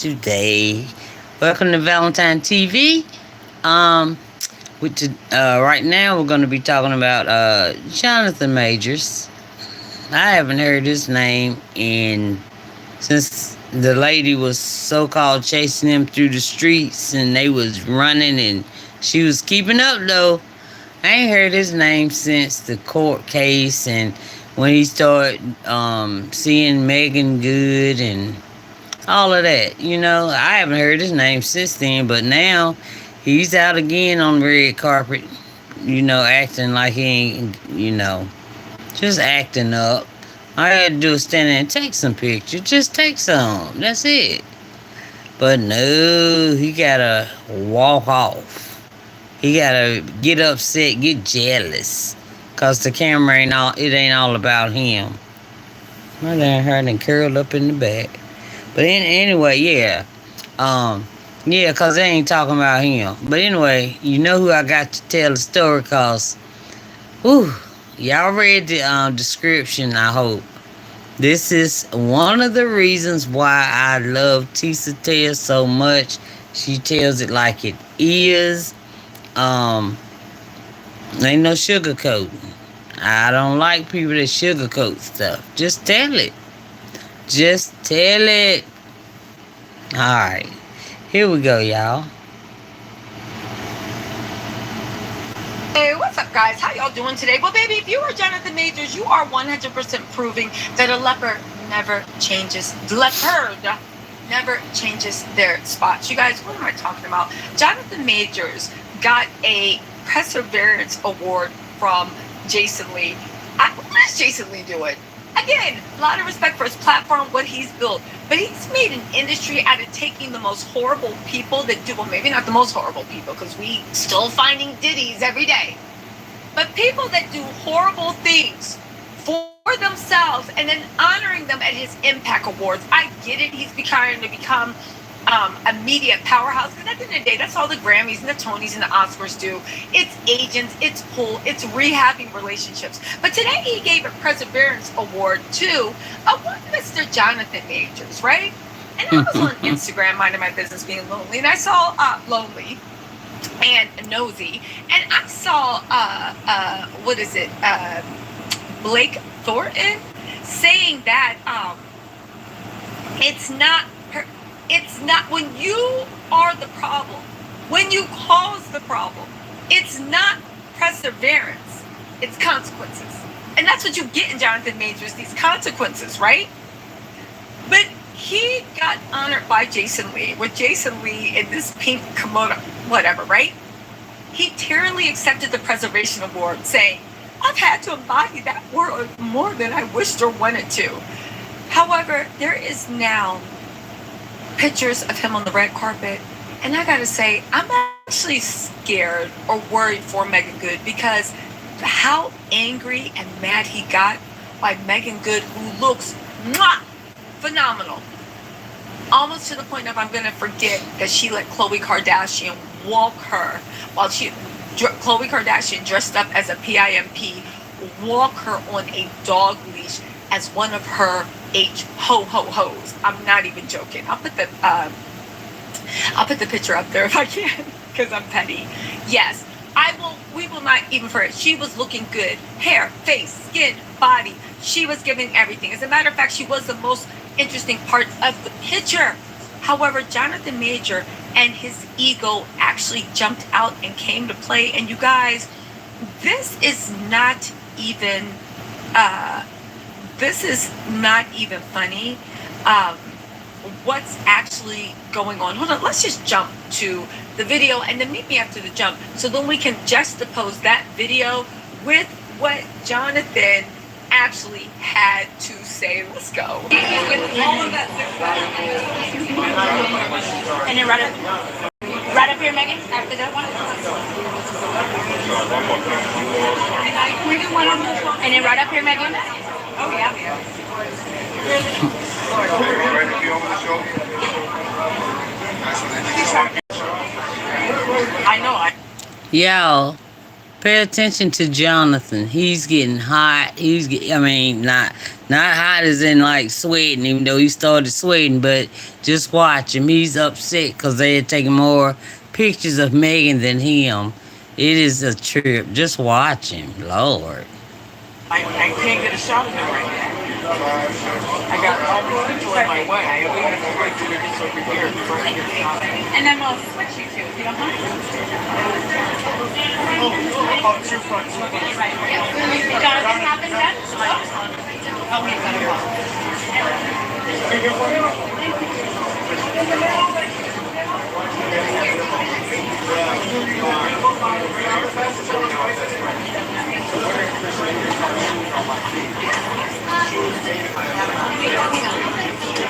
today. Welcome to Valentine TV. Um, right now we're going to be talking about Jonathan Majors. I haven't heard his name in since the lady was so-called chasing him through the streets and they was running and she was keeping up though. I ain't heard his name since the court case and when he started seeing Megan Good and all of that. I haven't heard his name since then, but now he's out again on the red carpet, acting like he ain't, just acting up. All I had to do is stand there and take some pictures. Just take some. That's it. But no, he gotta walk off. He gotta get upset, get jealous. Cause the camera it ain't all about him. My damn hair done curled up in the back. But anyway, yeah. Yeah, cause they ain't talking about him. But anyway, you know who I got to tell the story cause y'all read the description, I hope. This is one of the reasons why I love TISA Tales so much. She tells it like it is. Ain't no sugarcoating. I don't like people that sugarcoat stuff. Just tell it. Just tell it. Alright. Here we go, y'all. Hey, what's up, guys? How y'all doing today? Well, baby, if you are Johnathan Majors, you are 100% proving that a leopard never changes. Leopard never changes their spots. You guys, what am I talking about? Johnathan Majors got a Perseverance Award from Jason Lee. What is Jason Lee doing? Again, a lot of respect for his platform, what he's built. But he's made an industry out of taking the most horrible people that do, well, maybe not the most horrible people, because we still finding ditties every day. But people that do horrible things for themselves and then honoring them at his Impact Awards. I get it. He's trying to become a media powerhouse, because at the end of the day, that's all the Grammys and the Tonys and the Oscars do. It's agents, it's pull, it's rehabbing relationships. But today he gave a Perseverance Award to one Mr. Johnathan Majors, right? And I was on Instagram minding my business, being lonely, and I saw lonely and nosy, and I saw Blake Thornton saying that it's not when you are the problem, when you cause the problem, it's not perseverance, it's consequences. And that's what you get in Johnathan Majors, these consequences, right? But he got honored by Jason Lee, with Jason Lee in this pink kimono, whatever, right? He tearfully accepted the Preservation Award, saying, I've had to embody that word more than I wished or wanted to. However, there is now pictures of him on the red carpet, and I gotta say, I'm actually scared or worried for Megan Good, because how angry and mad he got by Megan Good, who looks phenomenal, almost to the point of I'm gonna forget that she let Khloe Kardashian walk her while Khloe Kardashian dressed up as a PIMP, walk her on a dog leash as one of her ho-ho-hos. I'm not even joking. I'll put the picture up there if I can, because I'm petty. Yes, we will not even forget. She was looking good. Hair, face, skin, body. She was giving everything. As a matter of fact, she was the most interesting part of the picture. However, Johnathan Major and his ego actually jumped out and came to play. And you guys, this is not even funny. What's actually going on? Hold on, let's just jump to the video and then meet me after the jump, so then we can juxtapose that video with what Johnathan actually had to say. Let's go. With all of that. And then right up here, Megan, after that one. And then right up here, Megan. Oh, yeah. I know. Y'all, Pay attention to Johnathan. He's getting hot. I mean, not hot as in like sweating, even though he started sweating, but just watch him. He's upset because they're taking more pictures of Megan than him. It is a trip. Just watch him, Lord. I can't get a shot of him right now. I got all these people in my way. I only have to wait till he gets over here before I can get a shot of him. And then we'll switch you two if you don't mind. Oh, two front. Jonathan happened then? Oh, he's got a call.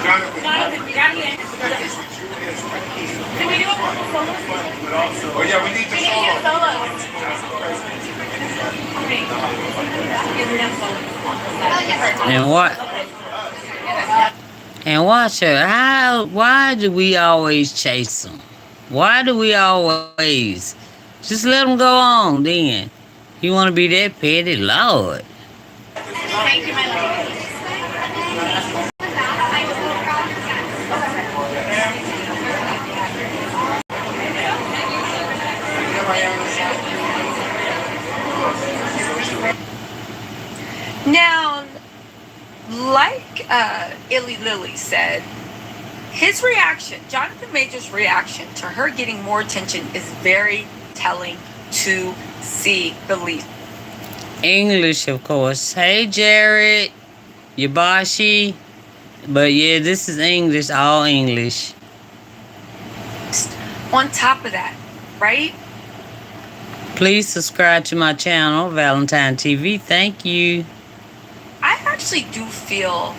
Jonathan, you got it. Can we do a couple solos? Oh yeah, we need the And watch her. Why do we always chase them? Why do we always just let them go on? Then you want to be that petty, Lord. Thank you, my lady. Now, like Illy Lily said, his reaction, Johnathan Major's reaction to her getting more attention is very telling to see the least. English, of course. Hey, Jared, Yabashi. But yeah, this is English, all English. On top of that, right? Please subscribe to my channel, Valentine TV. Thank you. I actually do feel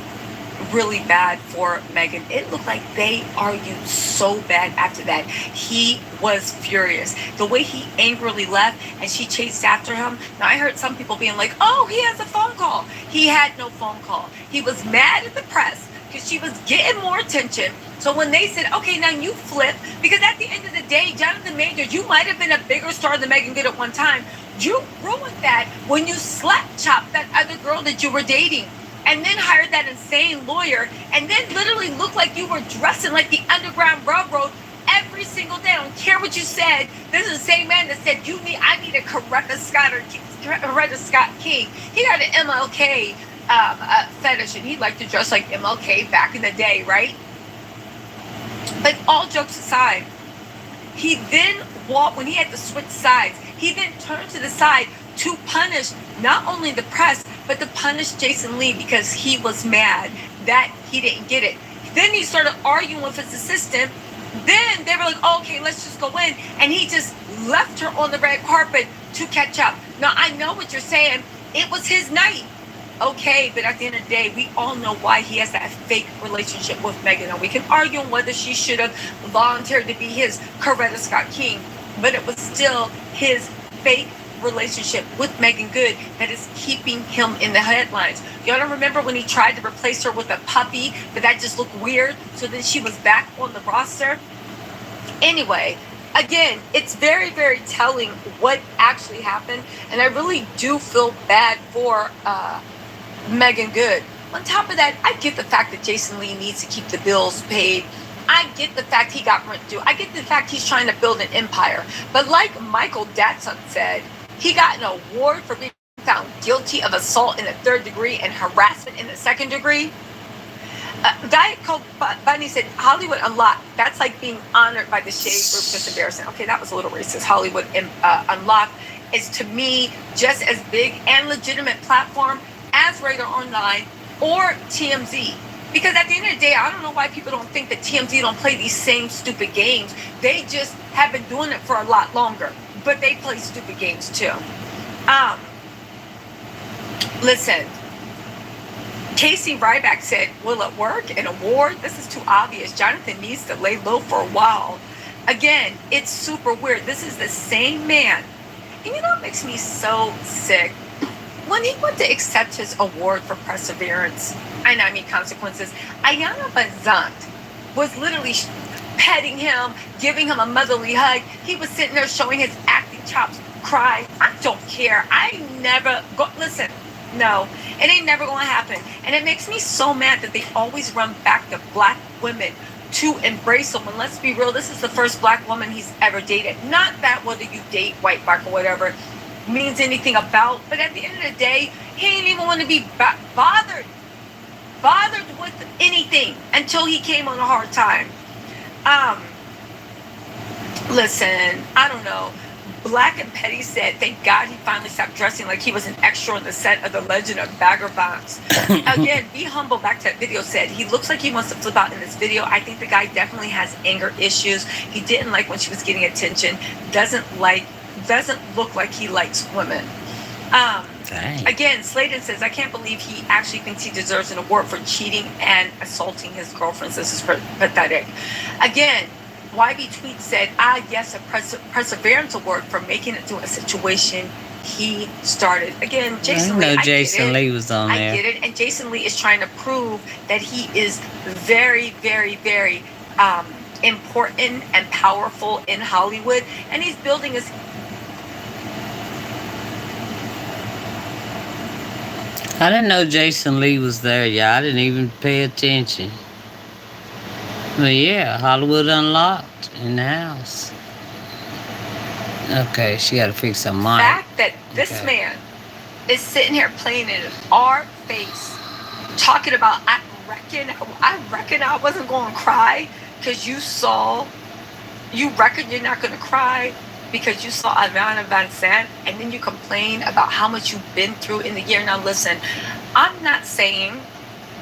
really bad for Megan. It looked like they argued so bad after that. He was furious. The way he angrily left and she chased after him. Now, I heard some people being like, oh, he has a phone call. He had no phone call. He was mad at the press because she was getting more attention. So when they said, okay, now you flip, because at the end of the day, Johnathan Major, you might have been a bigger star than Megan Good at one time. You ruined that when you slap chopped that other girl that you were dating and then hired that insane lawyer and then literally looked like you were dressing like the Underground Railroad every single day. I don't care what you said. This is the same man that said, I need a Coretta Scott King. He got an MLK fetish and he liked to dress like MLK back in the day, right? But all jokes aside, he then walked, when he had to switch sides, he then turned to the side to punish not only the press, but to punish Jason Lee because he was mad that he didn't get it. Then he started arguing with his assistant. Then they were like, oh, okay, let's just go in. And he just left her on the red carpet to catch up. Now, I know what you're saying. It was his night. Okay, but at the end of the day, we all know why he has that fake relationship with Megan. And we can argue on whether she should have volunteered to be his Coretta Scott King, but it was still his fake relationship with Megan Good that is keeping him in the headlines. Y'all don't remember when he tried to replace her with a puppy, but that just looked weird? So then she was back on the roster. Anyway, again, it's very, very telling what actually happened. And I really do feel bad for Megan Good. On top of that, I get the fact that Jason Lee needs to keep the bills paid. I get the fact he got rent due. I get the fact he's trying to build an empire. But like Michael Datsun said, he got an award for being found guilty of assault in the 3rd degree and harassment in the 2nd degree. Diet Coke Bunny said, Hollywood Unlocked. That's like being honored by the Shade Group. Just embarrassing. Okay, that was a little racist. Hollywood Unlocked is, to me, just as big and legitimate platform as Radar Online or TMZ. Because at the end of the day, I don't know why people don't think that TMZ don't play these same stupid games. They just have been doing it for a lot longer. But they play stupid games too. Listen, Casey Ryback said, will it work? An award? This is too obvious. Johnathan needs to lay low for a while. Again, it's super weird. This is the same man. And you know what makes me so sick? When he went to accept his award for perseverance, I mean consequences, Ayana Bazant was literally petting him, giving him a motherly hug. He was sitting there showing his acting chops, cry. I don't care. I never go. Listen, no, it ain't never gonna happen. And it makes me so mad that they always run back to black women to embrace him. And let's be real, this is the first black woman he's ever dated. Not that whether you date white, black, or whatever means anything about, but at the end of the day, he ain't even want to be bothered with anything until he came on a hard time. Listen, I don't know. Black and Petty said, thank God he finally stopped dressing like he was an extra on the set of The Legend of Bagger Vance. Again, Be Humble, back to that video, said, he looks like he wants to flip out in this video. I think the guy definitely has anger issues. He didn't like when she was getting attention. Doesn't look like he likes women. Again, Sladen says, I can't believe he actually thinks he deserves an award for cheating and assaulting his girlfriends. This is pathetic. Again, YB Tweet said, yes, a perseverance award for making it through a situation he started. Again, Jason Lee, Jason Lee was on there. I get it. And Jason Lee is trying to prove that he is very, very, very important and powerful in Hollywood. And he's building his... I didn't know Jason Lee was there, y'all. I didn't even pay attention. But yeah, Hollywood Unlocked in the house. Okay, she got to fix her mind. The fact that this man is sitting here playing in our face, talking about, I reckon I wasn't going to cry because you reckon you're not going to cry because you saw Johnathan Van Sant, and then you complain about how much you've been through in the year. Now listen, I'm not saying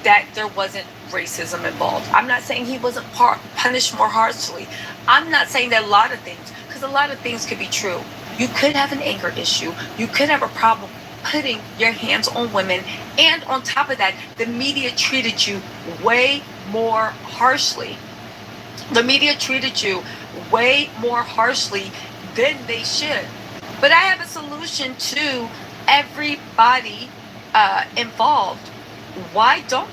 that there wasn't racism involved. I'm not saying he wasn't punished more harshly. I'm not saying that a lot of things, because a lot of things could be true. You could have an anger issue. You could have a problem putting your hands on women. And on top of that, the media treated you way more harshly. The media treated you way more harshly than they should. But I have a solution to everybody involved. Why don't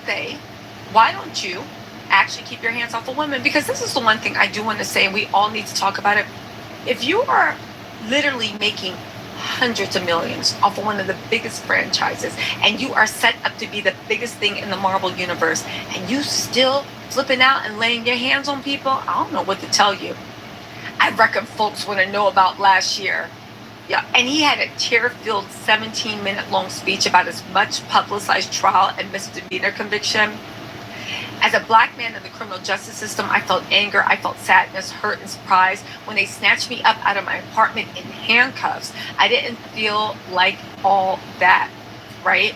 you actually keep your hands off of women? Because this is the one thing I do want to say, and we all need to talk about it. If you are literally making hundreds of millions off of one of the biggest franchises, and you are set up to be the biggest thing in the Marvel universe, and you still flipping out and laying your hands on people, I don't know what to tell you. I reckon folks want to know about last year. Yeah, and he had a tear-filled 17-minute long speech about his much publicized trial and misdemeanor conviction. As a black man in the criminal justice system, I felt anger, I felt sadness, hurt, and surprise when they snatched me up out of my apartment in handcuffs. I didn't feel like all that, right?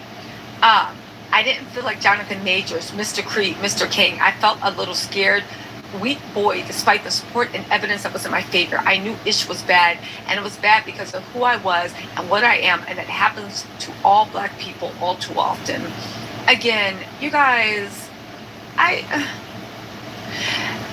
I didn't feel like Johnathan Majors, Mr. Creed, Mr. King. I felt a little scared, weak boy, despite the support and evidence that was in my favor. I knew Ish was bad, and it was bad because of who I was and what I am, and it happens to all black people all too often. Again, you guys,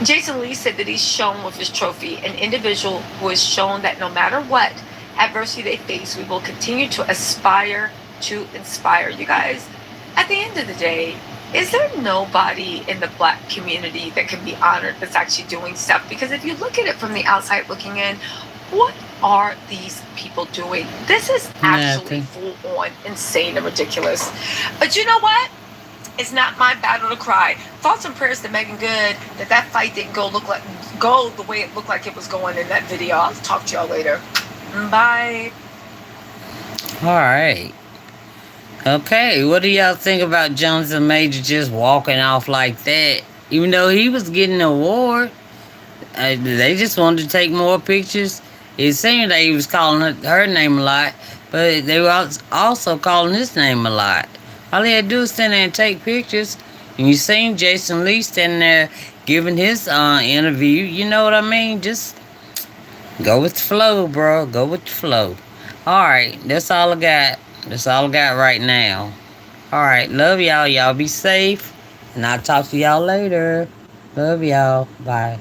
Jason Lee said that he's shown with his trophy an individual who has shown that no matter what adversity they face, we will continue to aspire to inspire. You guys, at the end of the day, is there nobody in the black community that can be honored that's actually doing stuff? Because if you look at it from the outside looking in, what are these people doing? This is actually full on insane and ridiculous. But you know what? It's not my battle to cry. Thoughts and prayers to Megan Good that fight didn't go the way it looked like it was going in that video. I'll talk to y'all later. Bye. All right. Okay, what do y'all think about Johnathan Major just walking off like that? Even though he was getting an award, they just wanted to take more pictures. It seemed that he was calling her name a lot, but they were also calling his name a lot. All he had to do was stand there and take pictures. And you seen Jason Lee standing there giving his interview. You know what I mean? Just go with the flow, bro. Go with the flow. All right, that's all I got. That's all I got right now. All right, love y'all. Y'all be safe. And I'll talk to y'all later. Love y'all. Bye.